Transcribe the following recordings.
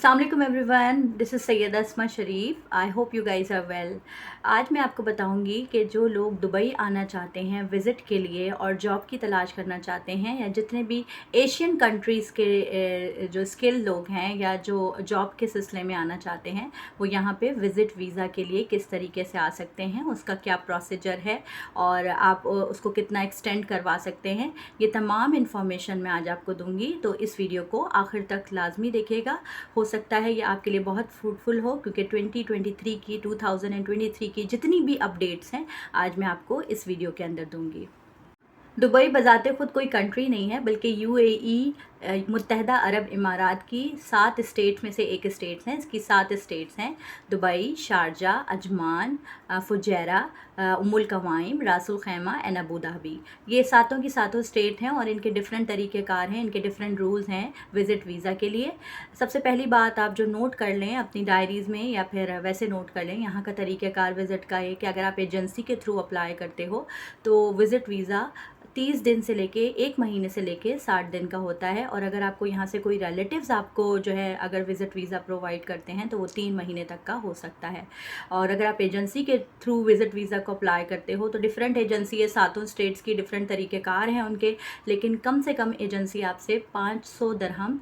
अस्सलाम everyone, this is Syeda Asma Sharif. I hope you guys are well. आज मैं आपको बताऊंगी कि जो लोग दुबई आना चाहते हैं विज़िट के लिए और जॉब की तलाश करना चाहते हैं, या जितने भी एशियन कंट्रीज़ के जो स्किल लोग हैं या जो जॉब के सिलसिले में आना चाहते हैं, वो यहाँ पे विज़िट वीज़ा के लिए किस तरीके से आ सकते हैं, उसका क्या प्रोसीजर है और आप उसको कितना एक्सटेंड करवा सकते हैं, ये तमाम इन्फॉर्मेशन मैं आज आपको दूँगी। तो इस वीडियो को आखिर तक लाजमी देखिएगा। हो सकता है ये आपके लिए बहुत फ्रूटफुल हो, क्योंकि 2023 की जितनी भी अपडेट्स हैं आज मैं आपको इस वीडियो के अंदर दूंगी। दुबई बजाते खुद कोई कंट्री नहीं है, बल्कि यूएई मुत्तहदा अरब इमारात की 7 स्टेट में से एक स्टेट्स हैं। इसकी 7 स्टेट्स हैं: Dubai, Sharjah, Ajman, Fujairah, Umm al Quwain, Ras al Khaimah and Abu Dhabi. ये सातों की सातों स्टेट हैं और इनके डिफरेंट तरीक़ेकार हैं, इनके डिफरेंट रूल्स हैं विज़िट वीज़ा के लिए। सबसे पहली बात आप जो नोट कर लें अपनी डायरीज़ में या फिर वैसे नोट कर लें, यहाँ का तरीक़ेकार विज़िट का है कि अगर आप एजेंसी के थ्रू अप्लाई करते हो तो विज़िट वीज़ा 30 दिन से लेके 1 महीने से लेके 60 दिन का होता है। और अगर आपको यहाँ से कोई रिलेटिव्स आपको जो है अगर विज़िट वीज़ा प्रोवाइड करते हैं तो वो 3 महीने तक का हो सकता है। और अगर आप एजेंसी के थ्रू विज़िट वीज़ा को अप्लाई करते हो तो डिफरेंट एजेंसी है, सातों स्टेट्स की डिफरेंट तरीक़ेकार हैं उनके, लेकिन कम से कम एजेंसी आपसे 500 दरहम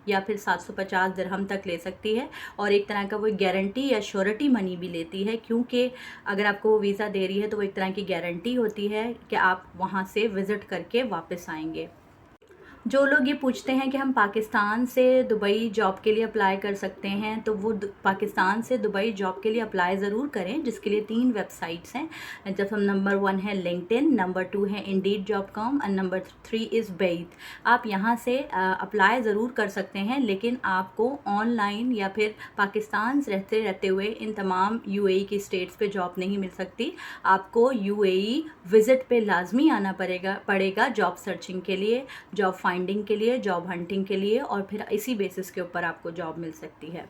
या फिर 750 दरहम तक ले सकती है। और एक तरह का वो गारंटी या श्योरिटी मनी भी लेती है, क्योंकि अगर आपको वो वीज़ा दे रही है तो वो एक तरह की गारंटी होती है कि आप वहाँ से विज़िट करके वापस आएंगे। जो लोग ये पूछते हैं कि हम पाकिस्तान से दुबई जॉब के लिए अप्लाई कर सकते हैं, तो वो पाकिस्तान से दुबई जॉब के लिए अप्लाई ज़रूर करें, जिसके लिए 3 वेबसाइट्स हैं। जब हम नंबर 1 है लिंक्डइन, नंबर 2 है इंडीड.com और नंबर 3 इज़ बेट। आप यहाँ से अप्लाई ज़रूर कर सकते हैं, लेकिन आपको ऑनलाइन या फिर पाकिस्तान रहते रहते हुए इन तमाम यूएई की स्टेट्स पे जॉब नहीं मिल सकती। आपको यूएई विज़िट पे लाजमी आना पड़ेगा जॉब सर्चिंग के लिए, जॉब फाइंडिंग के लिए, जॉब हंटिंग के लिए, और फिर इसी बेसिस के ऊपर आपको जॉब मिल सकती है।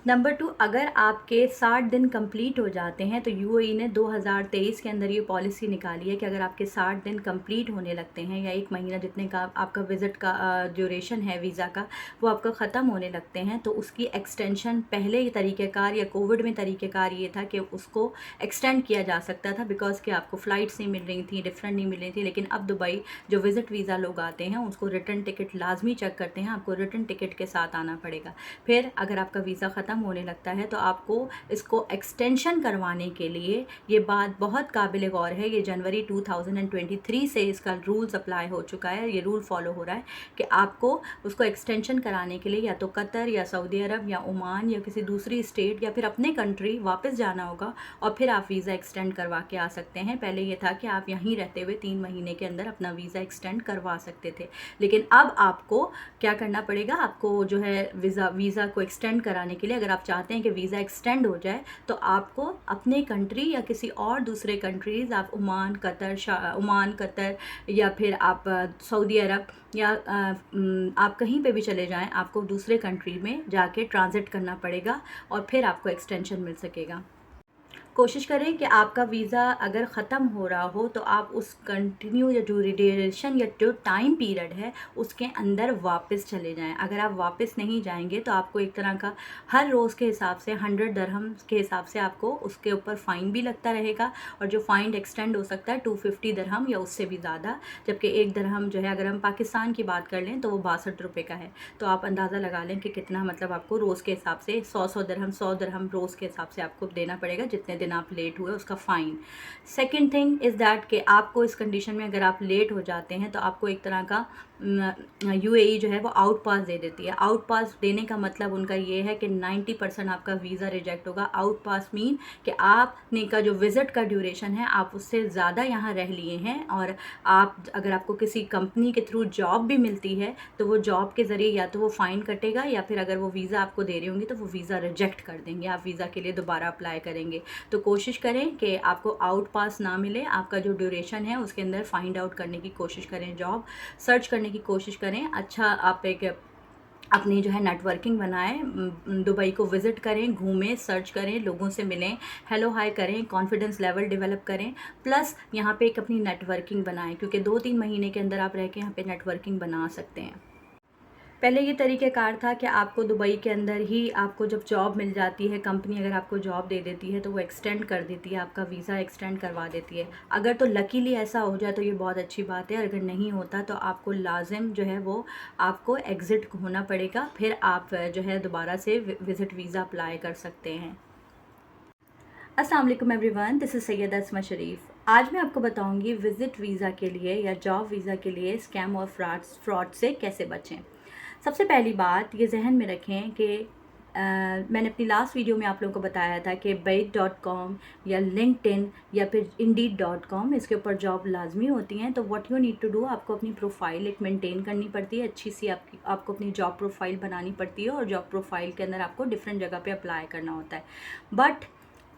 नंबर 2, अगर आपके 60 दिन कंप्लीट हो जाते हैं तो यूएई ने 2023 के अंदर ये पॉलिसी निकाली है कि अगर आपके 60 दिन कंप्लीट होने लगते हैं या 1 महीना जितने का आपका विज़िट का ड्यूरेशन है वीज़ा का, वो आपका ख़त्म होने लगते हैं, तो उसकी एक्सटेंशन पहले ये तरीक़ेकार या कोविड में तरीक़ेकार ये था कि उसको एक्सटेंड किया जा सकता था, बिकॉज़ कि आपको फ़्लाइट्स नहीं मिल रही थी, डिफरेंट नहीं मिल रही थी। लेकिन अब दुबई जो विज़िट वीज़ा लोग आते हैं उसको रिटर्न टिकट लाजमी चेक करते हैं, आपको रिटर्न टिकट के साथ आना पड़ेगा। फिर अगर आपका वीज़ा ख़त्म होने लगता है तो आपको इसको एक्सटेंशन करवाने के लिए, ये बात बहुत काबिल गौर है, ये जनवरी 2023 से इसका रूल्स अप्लाई हो चुका है, ये रूल फॉलो हो रहा है कि आपको उसको एक्सटेंशन कराने के लिए या तो कतर या सऊदी अरब या ओमान या किसी दूसरी स्टेट या फिर अपने कंट्री वापस जाना होगा और फिर आप वीज़ा एक्सटेंड करवा के आ सकते हैं। पहले ये था कि आप यहीं रहते हुए 3 महीने के अंदर अपना वीज़ा एक्सटेंड करवा सकते थे, लेकिन अब आपको क्या करना पड़ेगा, आपको जो है वीज़ा को एक्सटेंड कराने के लिए, अगर आप चाहते हैं कि वीज़ा एक्सटेंड हो जाए, तो आपको अपने कंट्री या किसी और दूसरे कंट्रीज़, आप ओमान कतर या फिर आप सऊदी अरब या आप कहीं पे भी चले जाएं, आपको दूसरे कंट्री में जाके ट्रांजिट करना पड़ेगा और फिर आपको एक्सटेंशन मिल सकेगा। कोशिश करें कि आपका वीज़ा अगर ख़त्म हो रहा हो तो आप उस कंटिन्यू या ड्यूरेशन या जो टाइम पीरियड है उसके अंदर वापस चले जाएं। अगर आप वापस नहीं जाएंगे तो आपको एक तरह का हर रोज़ के हिसाब से 100 दरहम के हिसाब से आपको उसके ऊपर फ़ाइन भी लगता रहेगा, और जो फ़ाइन एक्सटेंड हो सकता है 250 दरहम या उससे भी ज़्यादा। जबकि 1 दरहम जो है, अगर हम पाकिस्तान की बात कर लें तो वो 62 रुपये का है। तो आप अंदाज़ा लगा लें कि कितना, मतलब आपको रोज़ के हिसाब से 100 दरहम रोज़ के हिसाब से आपको देना पड़ेगा, जितने दिन आप लेट हुए उसका fine. Second thing is that कि आपको इस कंडीशन में अगर आप लेट हो जाते हैं तो आपको एक तरह का यूएई जो है वो आउट पास दे देती है। आउट पास देने का मतलब उनका ये है कि 90% आपका वीज़ा रिजेक्ट होगा। आउट पास मीन कि आपने का जो विज़िट का ड्यूरेशन है आप उससे ज़्यादा यहाँ रह लिए हैं, और आप अगर आपको किसी कंपनी के थ्रू जॉब भी मिलती है तो वो जॉब के ज़रिए या तो वो फ़ाइन कटेगा, या फिर अगर वो वीज़ा आपको दे रही होंगी तो वो वीज़ा रिजेक्ट कर देंगे, आप वीज़ा के लिए दोबारा अप्लाई करेंगे। तो कोशिश करें कि आपको आउट पास ना मिले, आपका जो ड्यूरेशन है उसके अंदर फाइंड आउट करने की कोशिश करें, जॉब सर्च करने की कोशिश करें। अच्छा, आप एक अपनी जो है नेटवर्किंग बनाएं, दुबई को विज़िट करें, घूमें, सर्च करें, लोगों से मिलें, हेलो हाय करें, कॉन्फिडेंस लेवल डेवलप करें, प्लस यहाँ पे एक अपनी नेटवर्किंग बनाएं, क्योंकि 2-3 महीने के अंदर आप रह के यहाँ पे नेटवर्किंग बना सकते हैं। पहले ये तरीक़ेकार था कि आपको दुबई के अंदर ही आपको जब जॉब मिल जाती है, कंपनी अगर आपको जॉब दे देती है तो वो एक्सटेंड कर देती है, आपका वीज़ा एक्सटेंड करवा देती है। अगर तो लकीली ऐसा हो जाए तो ये बहुत अच्छी बात है, अगर नहीं होता तो आपको लाज़िम जो है वो आपको एग्ज़िट होना पड़ेगा, फिर आप जो है दोबारा से विज़िट वीज़ा अप्लाई कर सकते हैं। अस्सलाम वालेकुम everyone, this is Syeda Asma शरीफ। आज मैं आपको बताऊंगी विज़िट वीज़ा के लिए या जॉब वीज़ा के लिए स्कैम और फ्रॉड से कैसे बचें। सबसे पहली बात ये जहन में रखें कि मैंने अपनी लास्ट वीडियो में आप लोगों को बताया था कि Byte.com या लिंक्डइन या फिर Indeed.com इसके ऊपर जॉब लाजमी होती हैं। तो what you need to do, आपको अपनी प्रोफाइल एक मेंटेन करनी पड़ती है, अच्छी सी आपको अपनी जॉब प्रोफाइल बनानी पड़ती है और जॉब प्रोफाइल के अंदर आपको डिफरेंट जगह पे अप्लाई करना होता है। बट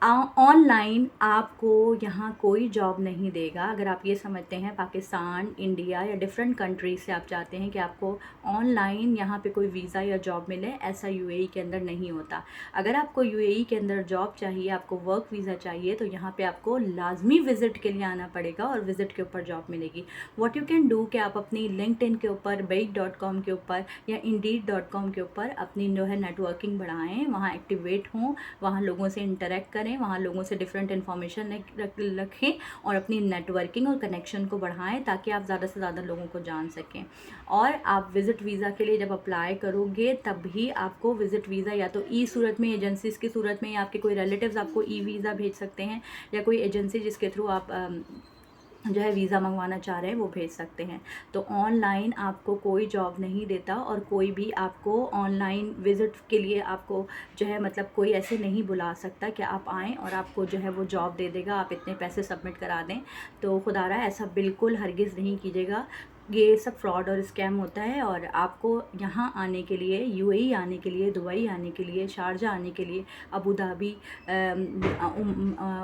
ऑनलाइन आपको यहाँ कोई जॉब नहीं देगा। अगर आप ये समझते हैं पाकिस्तान, इंडिया या डिफरेंट कंट्रीज से आप चाहते हैं कि आपको ऑनलाइन यहाँ पे कोई वीज़ा या जॉब मिले, ऐसा यूएई के अंदर नहीं होता। अगर आपको यूएई के अंदर जॉब चाहिए, आपको वर्क वीज़ा चाहिए, तो यहाँ पे आपको लाजमी विज़िट के लिए आना पड़ेगा और विज़िट के ऊपर जॉब मिलेगी। व्हाट यू कैन डू कि आप अपनी लिंक्डइन के ऊपर, Byte.com के ऊपर या Indeed.com के ऊपर अपनी जो है नेटवर्किंग बढ़ाएँ, वहाँ एक्टिवेट हों, वहाँ लोगों से इंटरेक्ट करें, वहाँ लोगों से डिफरेंट इन्फॉर्मेशन रखें और अपनी नेटवर्किंग और कनेक्शन को बढ़ाएं ताकि आप ज़्यादा से ज़्यादा लोगों को जान सकें। और आप विज़िट वीज़ा के लिए जब अप्लाई करोगे तब भी आपको विज़िट वीज़ा या तो ई सूरत में, एजेंसीज़ की सूरत में, या आपके कोई रिलेटिव्स आपको ई वीज़ा भेज सकते हैं, या कोई एजेंसी जिसके थ्रू आप जो है वीज़ा मंगवाना चाह रहे हैं वो भेज सकते हैं। तो ऑनलाइन आपको कोई जॉब नहीं देता और कोई भी आपको ऑनलाइन विज़िट के लिए आपको जो है मतलब कोई ऐसे नहीं बुला सकता कि आप आएँ और आपको जो है वो जॉब दे देगा, आप इतने पैसे सबमिट करा दें। तो खुदारा ऐसा बिल्कुल हरगिज़ नहीं कीजिएगा। ये सब फ्रॉड और स्कैम होता है और आपको यहाँ आने के लिए, यूएई आने के लिए, दुबई आने के लिए, शारजा आने के लिए, अबू धाबी,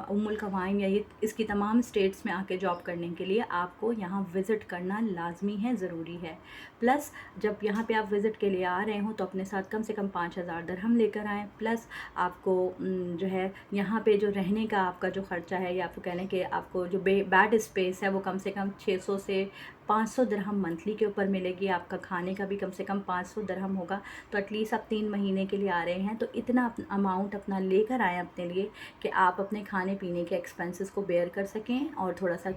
उम्मुल कवाइन या ये इसकी तमाम स्टेट्स में आके जॉब करने के लिए आपको यहाँ विज़िट करना लाजमी है, ज़रूरी है। प्लस जब यहाँ पे आप विज़िट के लिए आ रहे हो तो अपने साथ कम से कम 5,000 दिरहम लेकर आएँ। प्लस आपको जो है यहाँ पे जो रहने का आपका जो ख़र्चा है, या आपको कह लें कि आपको जो बेड स्पेस है वो कम से कम 600 से 500 दिरहम मंथली के ऊपर मिलेगी। आपका खाने का भी कम से कम 500 दिरहम होगा। तो एटलीस्ट आप 3 महीने के लिए आ रहे हैं तो इतना अमाउंट अपना लेकर आएँ अपने लिए कि आप अपने खाने पीने के एक्सपेंसेस को बेयर कर सकें और थोड़ा सा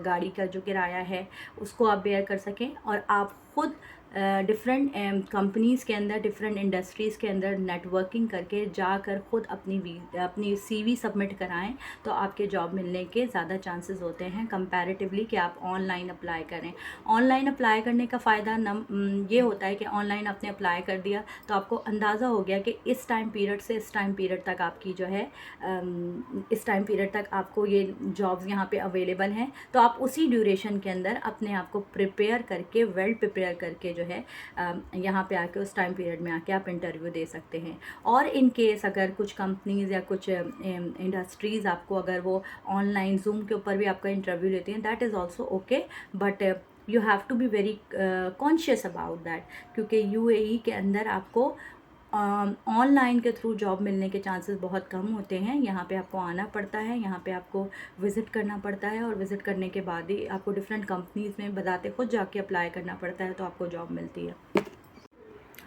गाड़ी का जो किराया है उसको आप बेयर कर सकें, और आप ख़ुद डिफरेंट कंपनीज़ के अंदर, डिफरेंट इंडस्ट्रीज़ के अंदर नेटवर्किंग करके जाकर ख़ुद अपनी सीवी सबमिट कराएं तो आपके जॉब मिलने के ज़्यादा चांसेस होते हैं कंपैरेटिवली कि आप ऑनलाइन अप्लाई करें। ऑनलाइन अप्लाई करने का फ़ायदा ये होता है कि ऑनलाइन आपने अप्लाई कर दिया तो आपको अंदाज़ा हो गया कि इस टाइम पीरियड से इस टाइम पीरियड तक आपकी जो है इस टाइम पीरियड तक आपको ये जॉब्स यहाँ पे अवेलेबल हैं। तो आप उसी ड्यूरेशन के अंदर अपने आप को प्रिपेयर करके, वेल प्रिपेयर करके जो है यहाँ पे आके उस टाइम पीरियड में आके आप इंटरव्यू दे सकते हैं। और इन केस अगर कुछ कंपनीज़ या कुछ इंडस्ट्रीज़ आपको अगर वो ऑनलाइन जूम के ऊपर भी आपका इंटरव्यू लेती हैं, that is also okay, but you have to be very conscious about that, क्योंकि यूएई के अंदर आपको ऑनलाइन के थ्रू जॉब मिलने के चांसेस बहुत कम होते हैं। यहाँ पे आपको आना पड़ता है, यहाँ पे आपको विज़िट करना पड़ता है और विज़िट करने के बाद ही आपको डिफरेंट कंपनीज़ में बताते खुद जाके अप्लाई करना पड़ता है तो आपको जॉब मिलती है।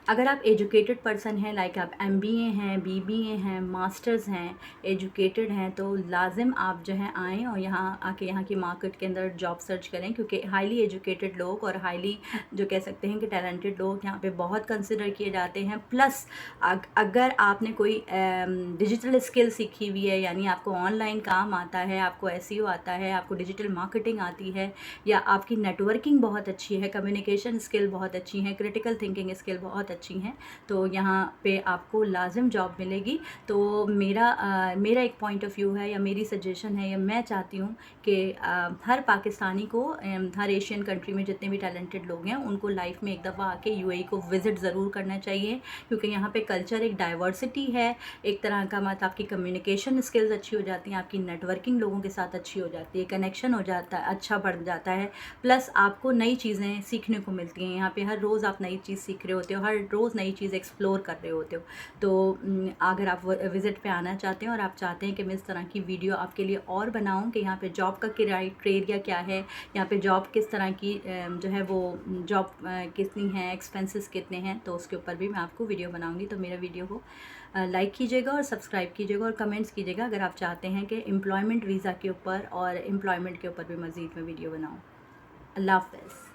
अगर आप एजुकेटेड पर्सन हैं, लाइक आप एमबीए हैं, बीबीए हैं, मास्टर्स हैं, एजुकेटेड हैं, तो लाजिम आप जो हैं आएँ और यहाँ आके यहाँ की मार्केट के अंदर जॉब सर्च करें, क्योंकि हाईली एजुकेटेड लोग और हाईली जो कह सकते हैं कि टैलेंटेड लोग यहाँ पे बहुत कंसिडर किए जाते हैं। प्लस अगर आपने कोई डिजिटल स्किल सीखी हुई है, यानी आपको ऑनलाइन काम आता है, आपको एसईओ आता है, आपको डिजिटल मार्केटिंग आती है, या आपकी नेटवर्किंग बहुत अच्छी है, कम्युनिकेशन स्किल बहुत अच्छी है, क्रिटिकल थिंकिंग स्किल बहुत अच्छी हैं, तो यहाँ पे आपको लाजिम जॉब मिलेगी। तो मेरा एक पॉइंट ऑफ व्यू है या मेरी सजेशन है, या मैं चाहती हूँ कि हर पाकिस्तानी को, हर एशियन कंट्री में जितने भी टैलेंटेड लोग हैं उनको लाइफ में एक दफ़ा आके यूएई को विज़िट ज़रूर करना चाहिए, क्योंकि यहाँ पे कल्चर एक डाइवर्सिटी है, एक तरह का मतलब आपकी कम्युनिकेशन स्किल्स अच्छी हो जाती हैं, आपकी नेटवर्किंग लोगों के साथ अच्छी हो जाती है, कनेक्शन हो जाता है, अच्छा बढ़ जाता है। प्लस आपको नई चीज़ें सीखने को मिलती हैं। यहाँ पे हर रोज़ आप नई चीज़ सीख रहे होते हो, हर रोज़ नई चीज़ एक्सप्लोर कर रहे होते हो। तो अगर आप विज़िट पे आना चाहते हैं और आप चाहते हैं कि मैं इस तरह की वीडियो आपके लिए और बनाऊँ कि यहाँ पे जॉब का क्राइटेरिया क्या है, यहाँ पे जॉब किस तरह की जो है वो जॉब कितनी है, एक्सपेंसेस कितने हैं, तो उसके ऊपर भी मैं आपको वीडियो बनाऊँगी। तो मेरा वीडियो को लाइक कीजिएगा और सब्सक्राइब कीजिएगा और कमेंट्स कीजिएगा अगर आप चाहते हैं कि एम्प्लॉयमेंट वीज़ा के ऊपर और एम्प्लॉयमेंट के ऊपर भी मज़ीद मैं वीडियो बनाऊँ। अल्लाह हाफ़िज़।